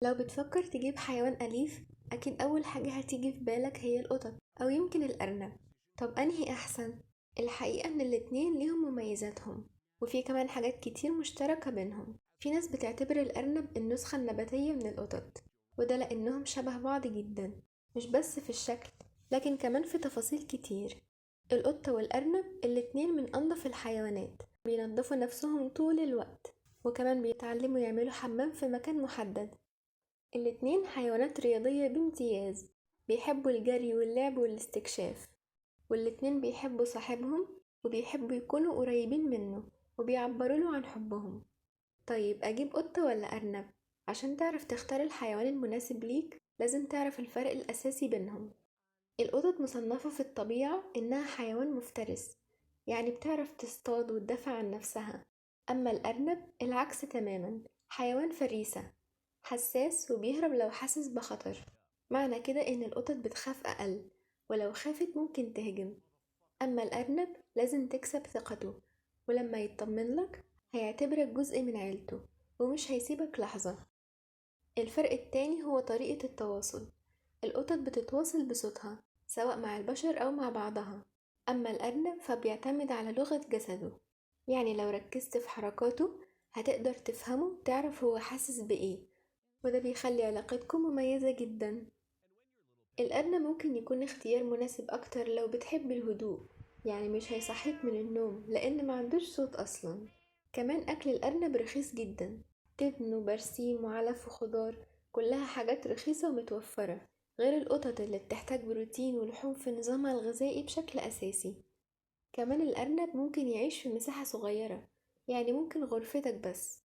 لو بتفكر تجيب حيوان أليف، أكيد أول حاجة هتيجي في بالك هي القطط أو يمكن الأرنب. طب أنهي أحسن؟ الحقيقة إن الاتنين ليهم مميزاتهم، وفي كمان حاجات كتير مشتركة بينهم. في ناس بتعتبر الأرنب النسخة النباتية من القطط، وده لأنهم شبه بعض جدا، مش بس في الشكل لكن كمان في تفاصيل كتير. القطة والأرنب الاتنين من أنظف الحيوانات، بينضفوا نفسهم طول الوقت، وكمان بيتعلموا يعملوا حمام في مكان محدد. الاتنين حيوانات رياضية بامتياز، بيحبوا الجري واللعب والاستكشاف، والاتنين بيحبوا صاحبهم وبيحبوا يكونوا قريبين منه وبيعبروا له عن حبهم. طيب أجيب قطة ولا أرنب؟ عشان تعرف تختار الحيوان المناسب ليك لازم تعرف الفرق الأساسي بينهم. القطط مصنفة في الطبيعة إنها حيوان مفترس، يعني بتعرف تصطاد وتدافع عن نفسها. أما الأرنب العكس تماما، حيوان فريسة، حساس وبيهرب لو حاسس بخطر. معنى كده إن القطط بتخاف أقل، ولو خافت ممكن تهجم. أما الأرنب لازم تكسب ثقته، ولما يطمن لك هيعتبرك جزء من عيلته ومش هيسيبك لحظة. الفرق التاني هو طريقة التواصل. القطط بتتواصل بصوتها سواء مع البشر أو مع بعضها، أما الأرنب فبيعتمد على لغة جسده، يعني لو ركزت في حركاته هتقدر تفهمه، تعرف هو حاسس بإيه، وده بيخلي علاقتكم مميزة جدا. الأرنب ممكن يكون اختيار مناسب أكتر لو بتحب الهدوء، يعني مش هيصحيك من النوم لأن ما عندوش صوت أصلا. كمان أكل الأرنب رخيص جدا، تبن وبرسيم وعلف وخضار، كلها حاجات رخيصة ومتوفرة، غير القطط اللي بتحتاج بروتين ولحوم في نظامها الغذائي بشكل أساسي. كمان الأرنب ممكن يعيش في مساحة صغيرة، يعني ممكن غرفتك بس،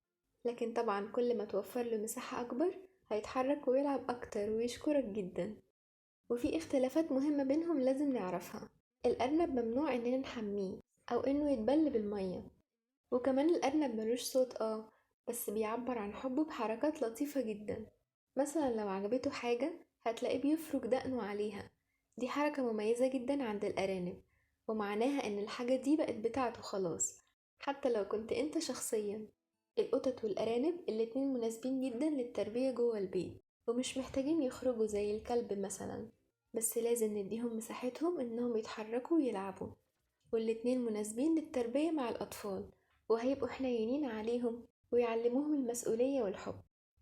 لكن طبعا كل ما توفر له مساحة أكبر هيتحرك ويلعب أكتر ويشكرك جدا. وفي اختلافات مهمة بينهم لازم نعرفها. الأرنب ممنوع إننا نحميه أو إنه يتبل بالمية، وكمان الأرنب ملوش صوت بس بيعبر عن حبه بحركات لطيفة جدا. مثلا لو عجبته حاجة هتلاقيه بيفرك دقنه عليها، دي حركة مميزة جدا عند الأرانب، ومعناها إن الحاجة دي بقت بتاعته خلاص، حتى لو كنت انت شخصيا. القطط والأرانب الاتنين مناسبين جدا للتربية جوه البيت، ومش محتاجين يخرجوا زي الكلب مثلا، بس لازم نديهم مساحتهم إنهم يتحركوا ويلعبوا. والاتنين مناسبين للتربية مع الأطفال، وهيبقوا حنينين عليهم ويعلموهم المسؤولية والحب.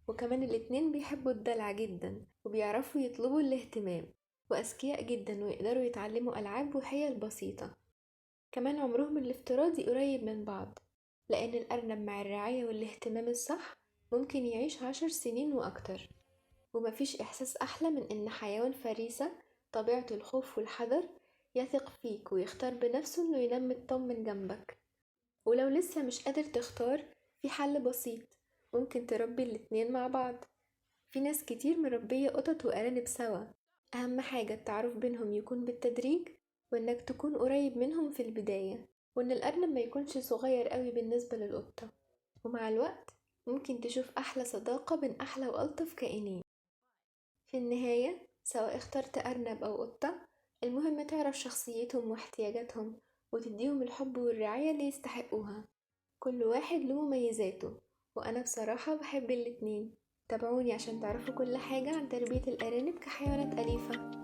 وكمان الاتنين بيحبوا الدلع جدا وبيعرفوا يطلبوا الاهتمام، وأذكياء جدا ويقدروا يتعلموا ألعاب وحيل بسيطة. كمان عمرهم الافتراضي قريب من بعض، لأن الأرنب مع الرعاية والاهتمام الصح ممكن يعيش 10 سنين وأكتر. ومفيش إحساس أحلى من إن حيوان فريسة طبيعته الخوف والحذر يثق فيك ويختار بنفسه إنه ينام مطمن جنبك. ولو لسه مش قادر تختار، في حل بسيط، ممكن تربي الاتنين مع بعض. في ناس كتير مربية قطط وأرانب سوا، أهم حاجة التعارف بينهم يكون بالتدريج، وإنك تكون قريب منهم في البداية، وإن الأرنب ما يكونش صغير قوي بالنسبة للقطة. ومع الوقت ممكن تشوف أحلى صداقة بين أحلى وألطف كائنين. في النهاية، سواء اخترت أرنب أو قطة، المهم تعرف شخصيتهم واحتياجاتهم وتديهم الحب والرعاية اللي يستحقوها. كل واحد له مميزاته، وأنا بصراحة بحب الاتنين. تابعوني عشان تعرفوا كل حاجة عن تربية الأرانب كحيوانات أليفة.